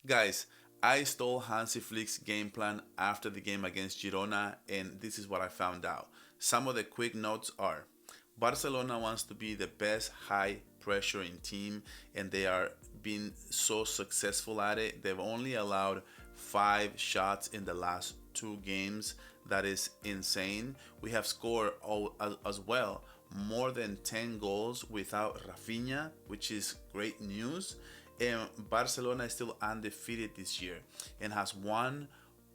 Guys, I stole Hansi Flick's game plan after the game against Girona, and this is what I found out. Some of the quick notes are: Barcelona wants to be the best high pressuring team, and they are being so successful at it. They've only allowed 5 shots in the last 2 games. That is insane. We have scored as well more than 10 goals without Rafinha, which is great news. And Barcelona is still undefeated this year and has won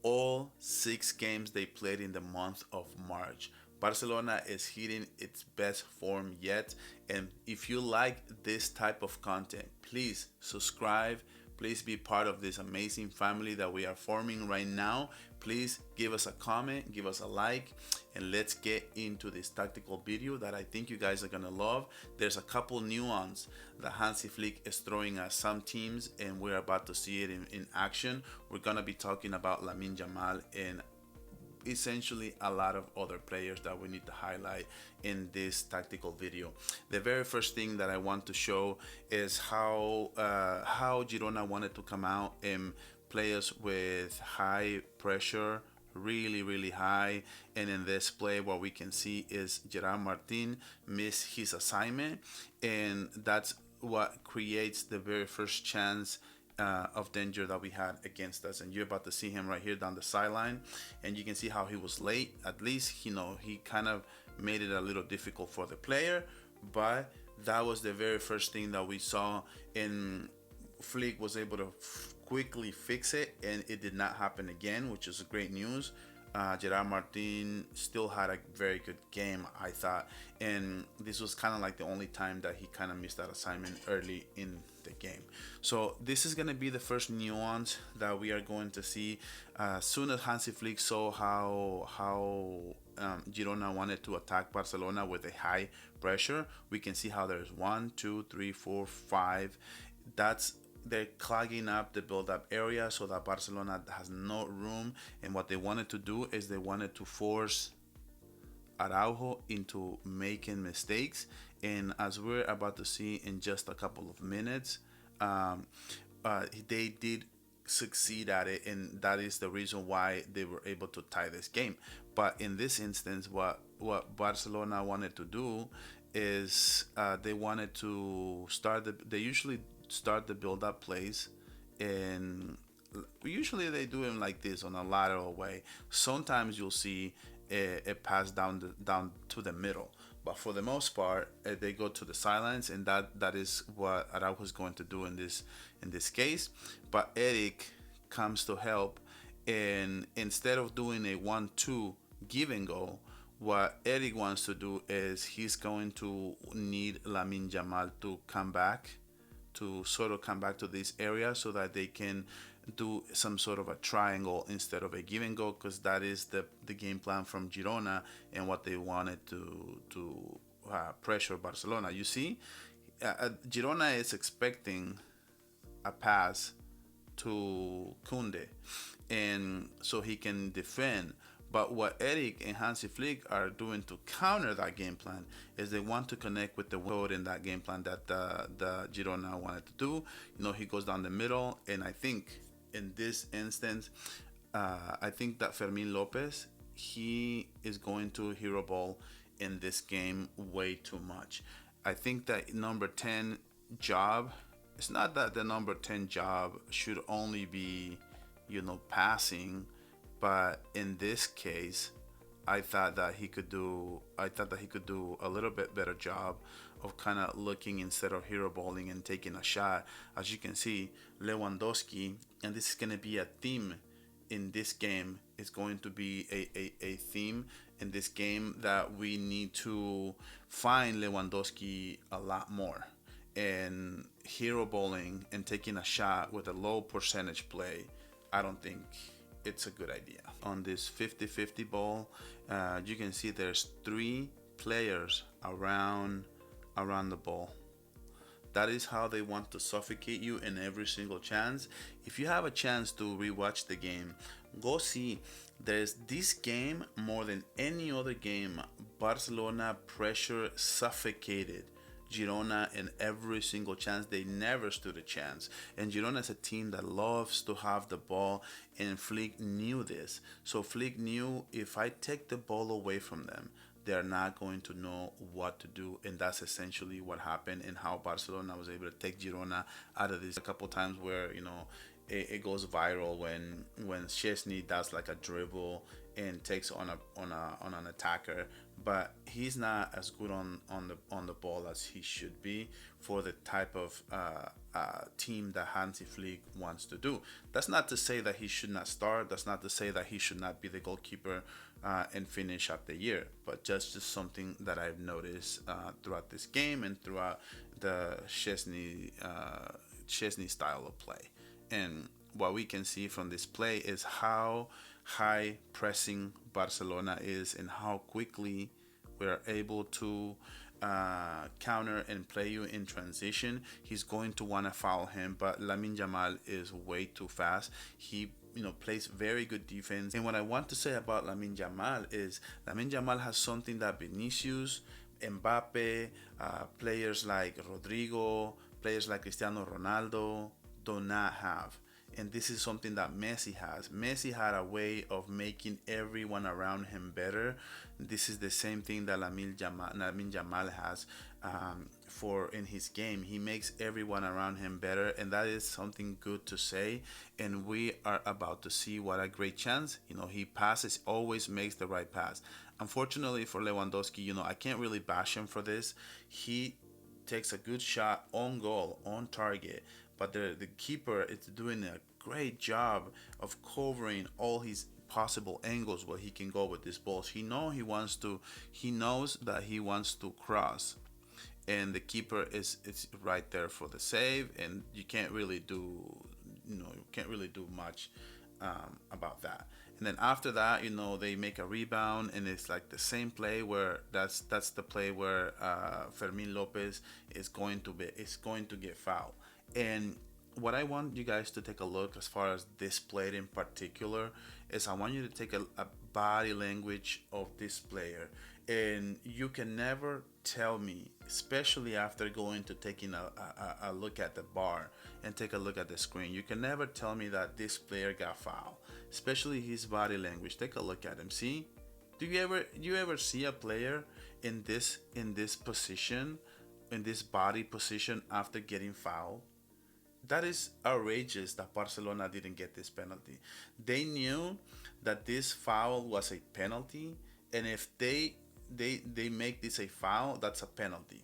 all 6 games they played in the month of March. Barcelona is hitting its best form yet. And if you like this type of content, please subscribe. Please be part of this amazing family that we are forming right now. Please give us a comment, give us a like, and let's get into this tactical video that I think you guys are gonna love. There's a couple nuance that Hansi Flick is throwing at some teams, and we're about to see it in action. We're gonna be talking about Lamine Yamal and essentially a lot of other players that we need to highlight in this tactical video. The very first thing that I want to show is how Girona wanted to come out and play us with high pressure, really high. And in this play, what we can see is Gerard Martin miss his assignment, and that's what creates the very first chance of danger that we had against us. And you're about to see him right here down the sideline, and you can see how he was late. At least he kind of made it a little difficult for the player, but that was the very first thing that we saw, and Flick was able to quickly fix it, and it did not happen again, which is great news. Gerard Martin still had a very good game, I thought, and this was kind of like the only time that he kind of missed that assignment early in the game. So this is going to be the first nuance that we are going to see. As soon as Hansi Flick saw how Girona wanted to attack Barcelona with a high pressure, we can see how there's 1, 2, 3, 4, 5. They're clogging up the build-up area so that Barcelona has no room. And what they wanted to do is they wanted to force Araujo into making mistakes. And as we're about to see in just a couple of minutes, they did succeed at it, and that is the reason why they were able to tie this game. But in this instance, what Barcelona wanted to do is they wanted to they usually start the build-up plays, and usually they do them like this on a lateral way. Sometimes you'll see a pass down to the middle, but for the most part, they go to the sidelines, and that is what Araujo is going to do in this case. But Eric comes to help, and instead of doing a 1-2 give and go, what Eric wants to do is he's going to need Lamine Yamal to come back, to sort of come back to this area so that they can do some sort of a triangle instead of a give and go, because that is the game plan from Girona and what they wanted to pressure Barcelona. You see, Girona is expecting a pass to Kunde, and so he can defend. But what Eric and Hansi Flick are doing to counter that game plan is they want to connect with the code in that game plan that the Girona wanted to do. He goes down the middle, and I think in this instance, I think that Fermin Lopez, he is going to hero ball in this game way too much. I think that number 10 job, it's not that the number 10 job should only be, passing. But in this case, I thought that he could do a little bit better job of kind of looking instead of hero balling and taking a shot. As you can see, Lewandowski, and this is going to be a theme in this game, is going to be a theme in this game, that we need to find Lewandowski a lot more. And hero bowling and taking a shot with a low percentage play, I don't think it's a good idea. On this 50-50 ball, you can see there's 3 players around the ball. That is how they want to suffocate you in every single chance. If you have a chance to rewatch the game, go see. There's this game, more than any other game, Barcelona pressure suffocated Girona in every single chance. They never stood a chance. And Girona is a team that loves to have the ball, and Flick knew this. So Flick knew, if I take the ball away from them, they're not going to know what to do, and that's essentially what happened, and how Barcelona was able to take Girona out of this. A couple times where it goes viral when Szczesny does like a dribble and takes on an attacker, but he's not as good on the ball as he should be for the type of team that Hansi Flick wants to do. That's not to say that he should not start. That's not to say that he should not be the goalkeeper and finish up the year. But just something that I've noticed throughout this game and throughout the Szczesny style of play. And what we can see from this play is how high pressing Barcelona is, and how quickly we're able to counter and play you in transition. He's going to want to foul him, but Lamine Yamal is way too fast. He plays very good defense. And what I want to say about Lamine Yamal is Lamine Yamal has something that Vinicius, Mbappe, players like Rodrigo, players like Cristiano Ronaldo do not have. And this is something that Messi has. Messi had a way of making everyone around him better. This is the same thing that Lamine Yamal has for in his game. He makes everyone around him better, and that is something good to say. And we are about to see what a great chance. He passes, always makes the right pass. Unfortunately for Lewandowski, I can't really bash him for this. He takes a good shot on goal, on target, but the keeper is doing a great job of covering all his possible angles where he can go with this ball. He knows that he wants to cross, and the keeper is right there for the save, and you can't really do much about that. And then after that, they make a rebound, and it's like the same play where that's the play where Fermin Lopez is going to get fouled. And what I want you guys to take a look as far as this play in particular is I want you to take a body language of this player. And you can never tell me, especially after going to taking a look at the bar and take a look at the screen, you can never tell me that this player got fouled, especially his body language. Take a look at him. See, do you ever see a player in this position, in this body position after getting fouled? That is outrageous that Barcelona didn't get this penalty. They knew that this foul was a penalty, and if they make this a foul, that's a penalty,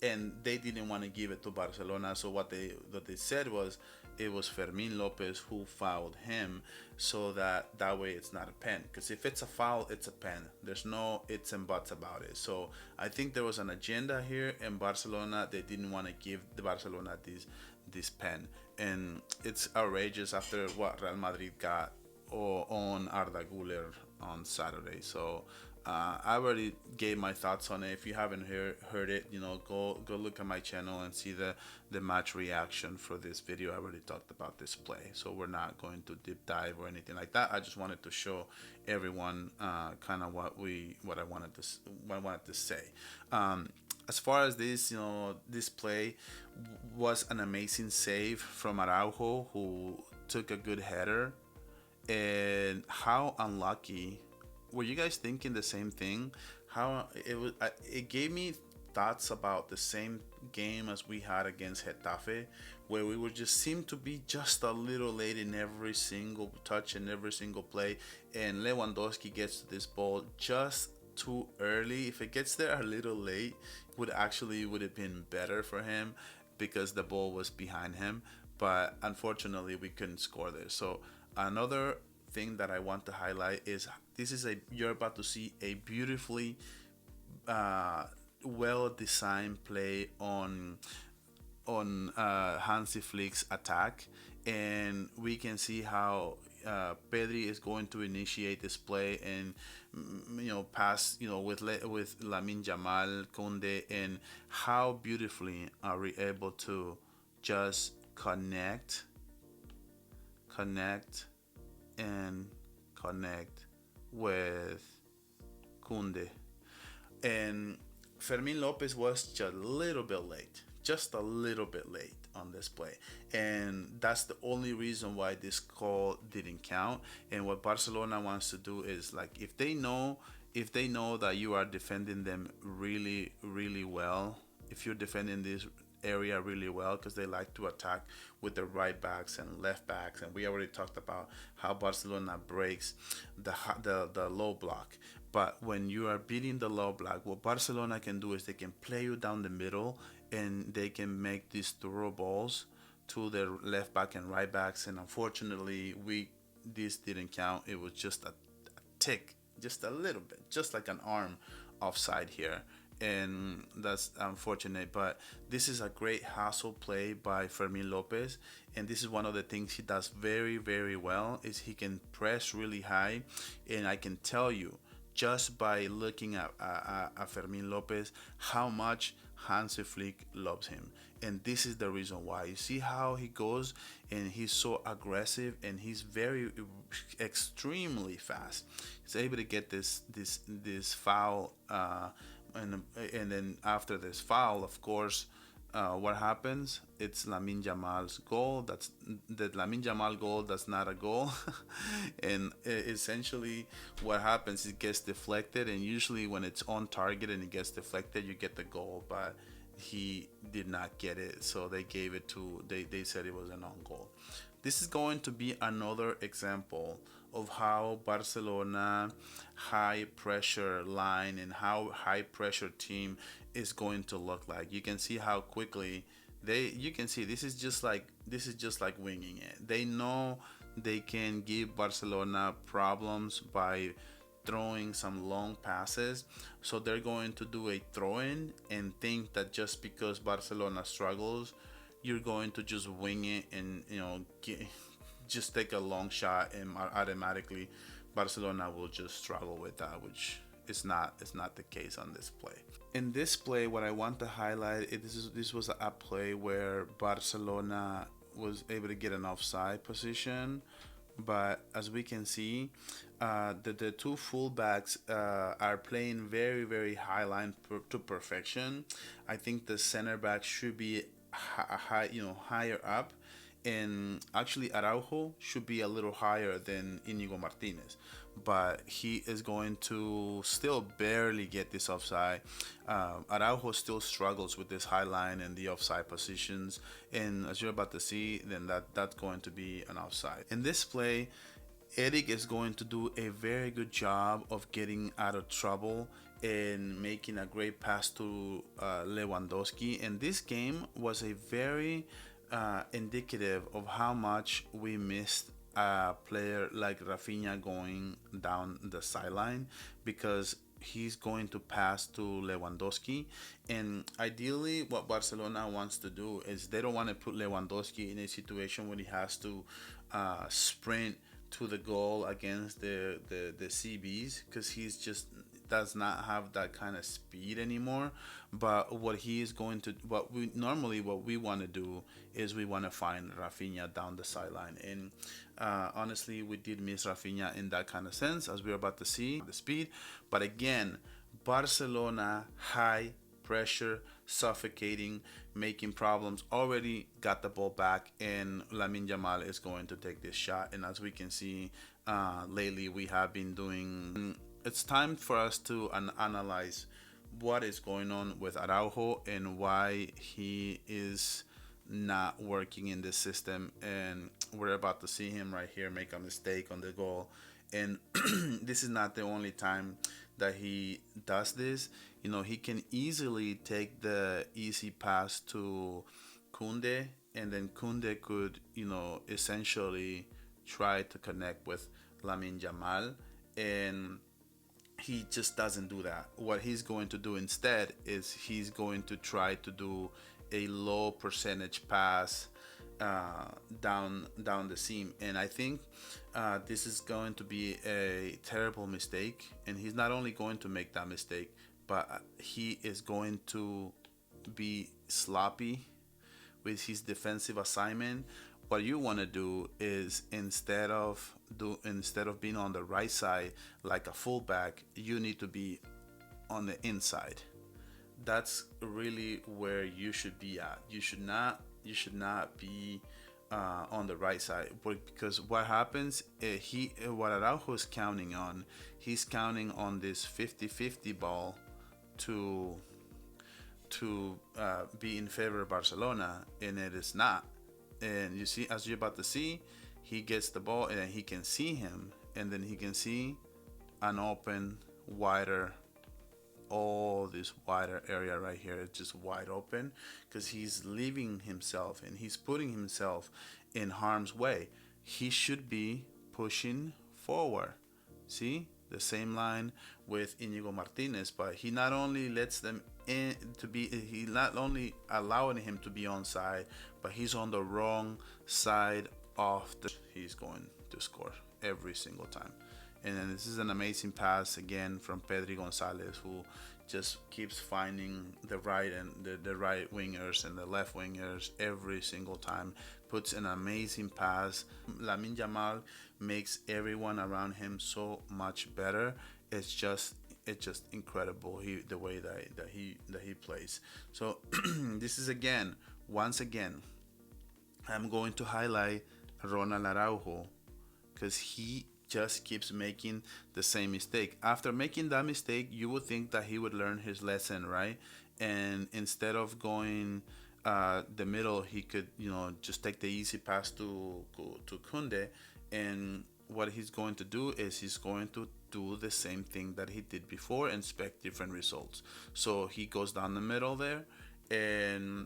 and they didn't want to give it to Barcelona. So what they said was it was Fermin Lopez who fouled him, so that way it's not a pen. Because if it's a foul, it's a pen. There's no ifs and buts about it. So I think there was an agenda here in Barcelona. They didn't want to give the Barcelona this pen, and it's outrageous after what Real Madrid got on Arda Güler on Saturday. So I already gave my thoughts on it. If you haven't heard it, go look at my channel and see the match reaction for this video. I already talked about this play, so we're not going to deep dive or anything like that. I just wanted to show everyone kind of what I wanted to say. As far as this, this play was an amazing save from Araujo, who took a good header. And how unlucky. Were you guys thinking the same thing? How it was? It gave me thoughts about the same game as we had against Getafe, where we would just seem to be just a little late in every single touch and every single play, and Lewandowski gets to this ball just too early. If it gets there a little late, would have been better for him because the ball was behind him. But unfortunately, we couldn't score there. So another thing that I want to highlight is you're about to see a beautifully well-designed play on Hansi Flick's attack, and we can see how Pedri is going to initiate this play and pass with Lamine Yamal, Koundé, and how beautifully are we able to just connect with Koundé. And Fermin Lopez was just a little bit late, just a little bit late on this play, and that's the only reason why this call didn't count. And what Barcelona wants to do is, like, if they know that you are defending them really really well, if you're defending this area really well, because they like to attack with the right backs and left backs, and we already talked about how Barcelona breaks the low block. But when you are beating the low block, what Barcelona can do is they can play you down the middle, and they can make these through balls to their left back and right backs. And unfortunately, we this didn't count. It was just a tick, just a little bit, just like an arm offside here, and that's unfortunate. But this is a great hustle play by Fermin Lopez, and this is one of the things he does very very well, is he can press really high. And I can tell you, just by looking at Fermin Lopez, how much Hansi Flick loves him. And this is the reason why. You see how he goes, and he's so aggressive, and he's very extremely fast. He's able to get this foul, and then after this foul, of course, what happens? It's Lamine Yamal's goal. That's the Lamine Yamal goal. That's not a goal, and essentially, what happens? It gets deflected, and usually when it's on target and it gets deflected, you get the goal. But he did not get it, so they gave it to. They said it was an on goal. This is going to be another example of how Barcelona high pressure line and how high pressure team is going to look like. You can see how quickly you can see this is just like winging it. They know they can give Barcelona problems by throwing some long passes, so they're going to do a throw in and think that just because Barcelona struggles, you're going to just wing it and just take a long shot, and automatically Barcelona will just struggle with that, which is not the case on this play. In this play, what I want to highlight is this was a play where Barcelona was able to get an offside position, but as we can see, the two fullbacks are playing very very high line to perfection. I think the center back should be higher up, and actually Araujo should be a little higher than Inigo Martinez, but he is going to still barely get this offside. Araujo still struggles with this high line and the offside positions, and as you're about to see, then that's going to be an offside. In this play, Eric is going to do a very good job of getting out of trouble and making a great pass to Lewandowski. And this game was a very indicative of how much we missed a player like Rafinha going down the sideline, because he's going to pass to Lewandowski. And ideally, what Barcelona wants to do is they don't want to put Lewandowski in a situation where he has to sprint to the goal against the CBs, because he's just does not have that kind of speed anymore. But what he is going to, what we want to do is we want to find Rafinha down the sideline. And honestly, we did miss Rafinha in that kind of sense, as we're about to see the speed. But again, Barcelona high pressure, suffocating, making problems, already got the ball back, and Lamine Yamal is going to take this shot. And as we can see, lately we have been doing. It's time for us to analyze what is going on with Araujo and why he is not working in this system. And we're about to see him right here make a mistake on the goal. And this is not the only time that he does this. He can easily take the easy pass to Kunde, and then Kunde could, essentially try to connect with Lamine Yamal, and he just doesn't do that. What he's going to do instead is he's going to try to do a low percentage pass down the seam, and I think this is going to be a terrible mistake. And he's not only going to make that mistake, but he is going to be sloppy with his defensive assignment. What you want to do is instead of being on the right side like a fullback, you need to be on the inside. that's really where you should be at. You should not be on the right side, because what happens, what Araujo is counting on, he's counting on this 50-50 ball to be in favor of Barcelona, and it is not. And you see, as you're about to see, he gets the ball and he can see him, and then he can see an open, wider, all this wider area right here. It's just wide open because he's leaving himself and he's putting himself in harm's way. He should be pushing forward. See the same line with Inigo Martinez, but he not only lets them in to be, he not only allowing him to be onside, but he's on the wrong side of the. He's going to score every single time. And then this is an amazing pass again from Pedri Gonzalez, who just keeps finding the right and the right wingers and the left wingers every single time. Puts an amazing pass. Lamine Yamal makes everyone around him so much better. It's just incredible, the way that he plays. So this is once again, I'm going to highlight Ronald Araujo, because he just keeps making the same mistake. After making that mistake, you would think that he would learn his lesson, right? And instead of going the middle, he could, just take the easy pass to Kunde. And what he's going to do is he's going to do the same thing that he did before and expect different results. So he goes down the middle there, and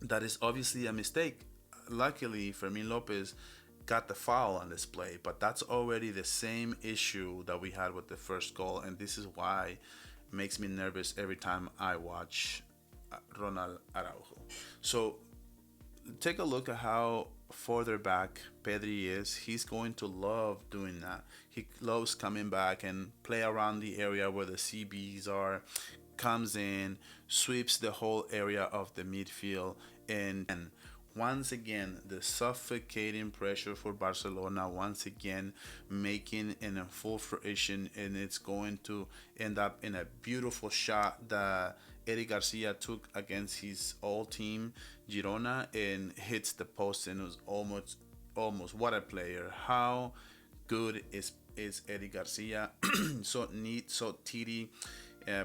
that is obviously a mistake. Luckily, Fermin Lopez got the foul on this play, but that's already the same issue that we had with the first goal, and this is why it makes me nervous every time I watch Ronald Araujo. So take a look at how further back Pedri is. He's going to love doing that. He loves coming back and play around the area where the CBs are, comes in, sweeps the whole area of the midfield, and once again, the suffocating pressure for Barcelona, once again making in a full fruition, and it's going to end up in a beautiful shot that Eric Garcia took against his old team, Girona, and hits the post, and it was almost what a player. How good is Eric Garcia? So neat, so titty,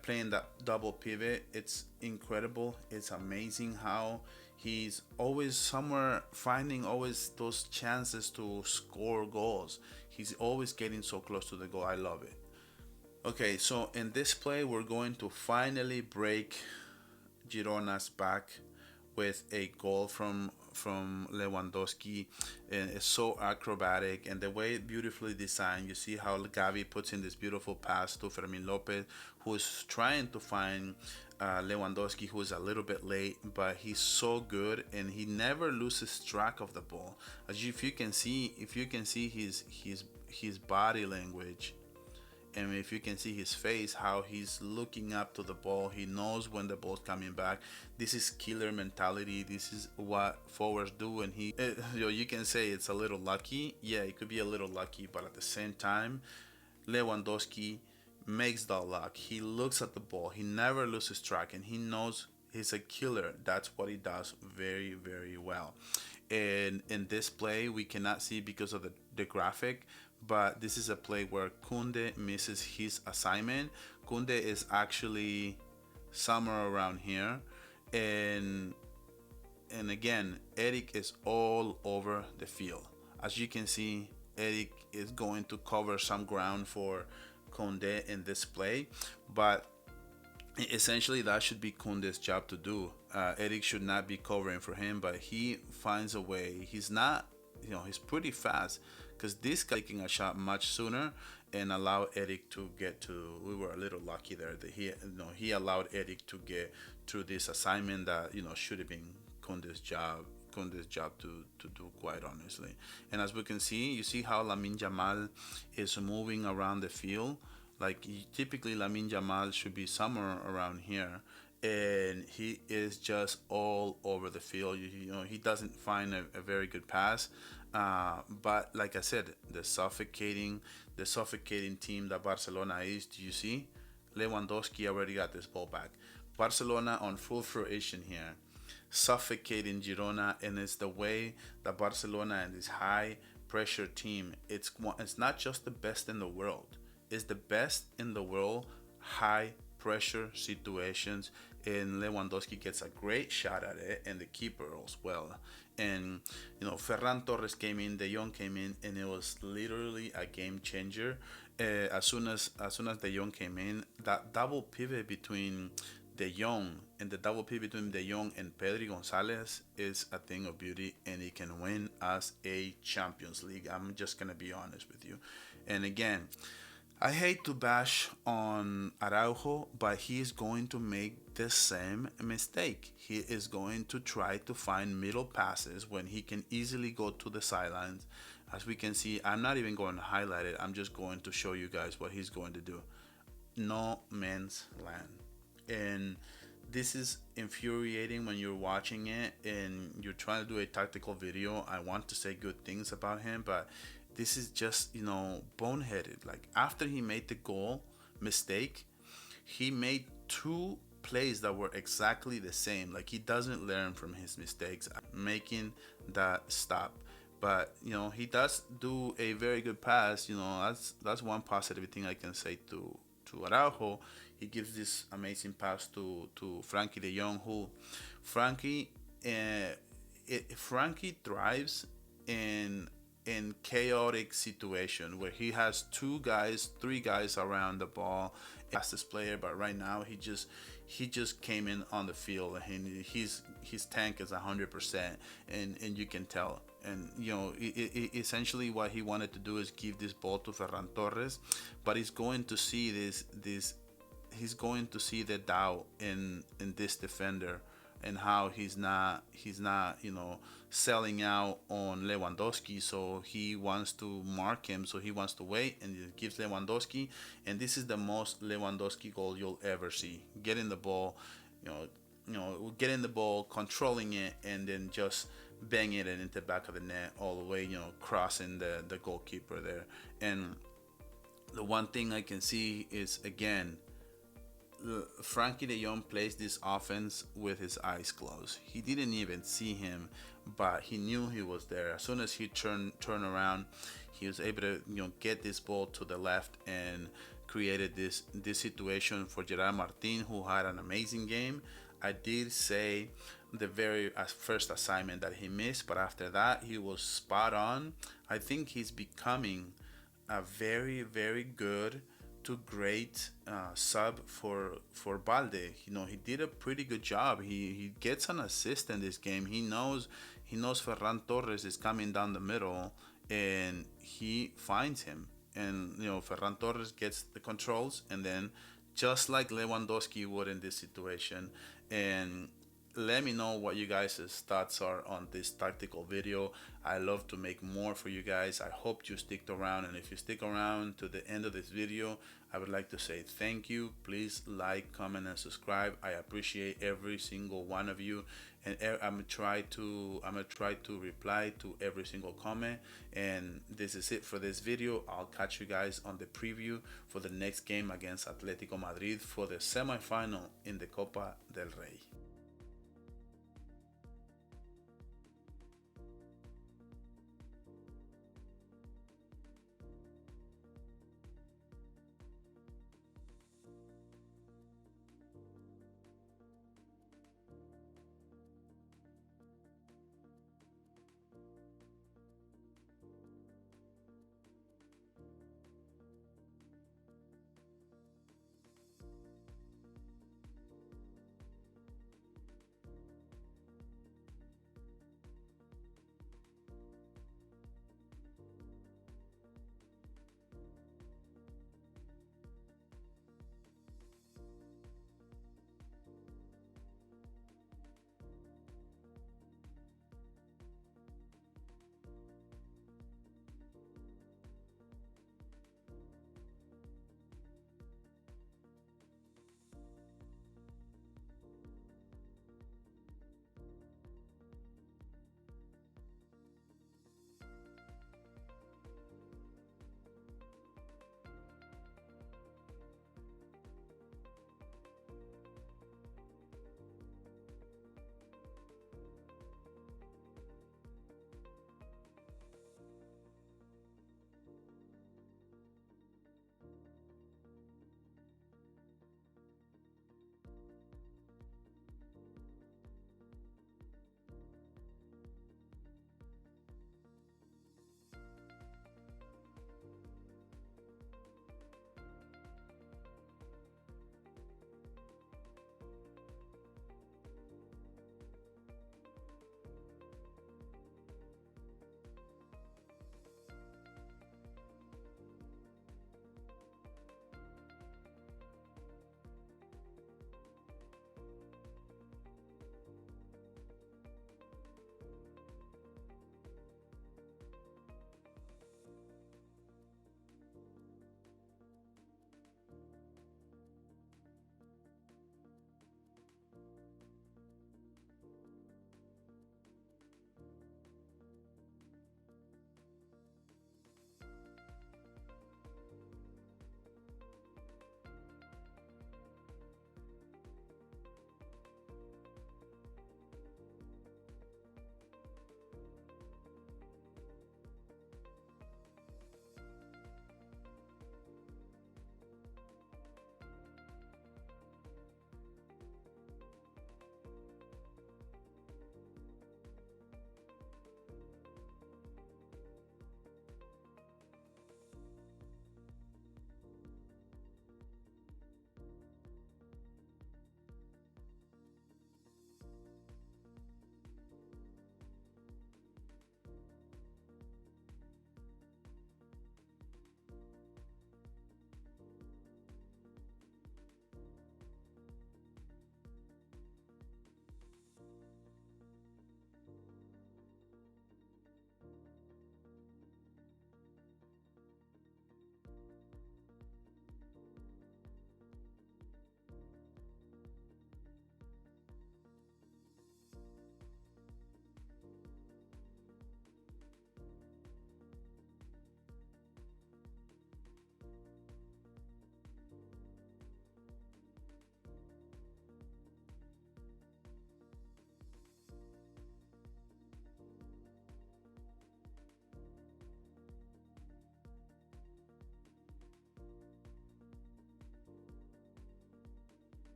playing that double pivot. It's incredible. It's amazing how he's always somewhere, finding always those chances to score goals. He's always getting so close to the goal. I love it. Okay, so in this play, we're going to finally break Girona's back with a goal from Lewandowski, and it's so acrobatic, and the way beautifully designed. You see how Gavi puts in this beautiful pass to Fermin Lopez, who's trying to find Lewandowski, who is a little bit late, but he's so good and he never loses track of the ball. If you can see his body language, and if you can see his face, how he's looking up to the ball, he knows when the ball's coming back. This is killer mentality. This is what forwards do, and you can say it's a little lucky. Yeah, it could be a little lucky, but at the same time, Lewandowski makes that luck. He looks at the ball, he never loses track, and he knows he's a killer. That's what he does very, very well. And in this play, we cannot see because of the graphic, but this is a play where Kunde misses his assignment. Kunde is actually somewhere around here, and again, Eric is all over the field. As you can see, Eric is going to cover some ground for Kunde in this play, but essentially that should be Kunde's job to do. Eric should not be covering for him, but he finds a way. He's not, he's pretty fast, because this guy taking a shot much sooner and allow Eric to get to. We were a little lucky there that he allowed Eric to get through this assignment that should have been Kunde's job to do, quite honestly. And as we can see, you see how Lamine Yamal is moving around the field. Like, typically Lamine Yamal should be somewhere around here, and he is just all over the field. He doesn't find a very good pass, but like I said, the suffocating team that Barcelona is. Do you see? Lewandowski already got this ball back, Barcelona on full fruition here, suffocating Girona, and it's the way that Barcelona and this high pressure team. It's not just the best in the world. It's the best in the world. High pressure situations, and Lewandowski gets a great shot at it, and the keeper as well. And Ferran Torres came in, De Jong came in, and it was literally a game changer. As soon as De Jong came in, that double pivot between De Jong and the double pivot between De Jong and Pedri Gonzalez is a thing of beauty, and he can win us a Champions League. I'm just gonna be honest with you. And again, I hate to bash on Araujo, but he is going to make the same mistake. He is going to try to find middle passes when he can easily go to the sidelines. As we can see, I'm not even going to highlight it. I'm just going to show you guys what he's going to do. No man's land. And this is infuriating when you're watching it and you're trying to do a tactical video. I want to say good things about him, but this is just, boneheaded. Like, after he made the goal mistake, he made two plays that were exactly the same. Like, he doesn't learn from his mistakes, making that stop. But he does do a very good pass. That's one positive thing I can say to Araujo. He gives this amazing pass to Frankie De Jong, who Frankie thrives in chaotic situation where he has three guys around the ball. Fastest player, but right now he just came in on the field, and his tank is 100%, and you can tell. And essentially what he wanted to do is give this ball to Ferran Torres, but he's going to see he's going to see the doubt in this defender, and how he's not selling out on Lewandowski. So he wants to mark him, so he wants to wait, and he gives Lewandowski. And this is the most Lewandowski goal you'll ever see. Getting the ball, getting the ball, controlling it, and then just banging it into the back of the net all the way, crossing the goalkeeper there. And the one thing I can see is, again, Frankie De Jong plays this offense with his eyes closed. He didn't even see him, but he knew he was there. As soon as he turned around, he was able to get this ball to the left and created this situation for Gerard Martin, who had an amazing game. I did say the very first assignment that he missed, but after that he was spot on. I think he's becoming a very, very good to great sub for Balde. He did a pretty good job. He gets an assist in this game. He knows Ferran Torres is coming down the middle, and he finds him. And Ferran Torres gets the controls, and then just like Lewandowski would in this situation. And let me know what you guys' thoughts are on this tactical video. I love to make more for you guys. I hope you stick around, and if you stick around to the end of this video, I would like to say thank you. Please like, comment, and subscribe. I appreciate every single one of you, and I'm gonna try to reply to every single comment. And this is it for this video. I'll catch you guys on the preview for the next game against Atletico Madrid for the semi-final in the Copa del Rey.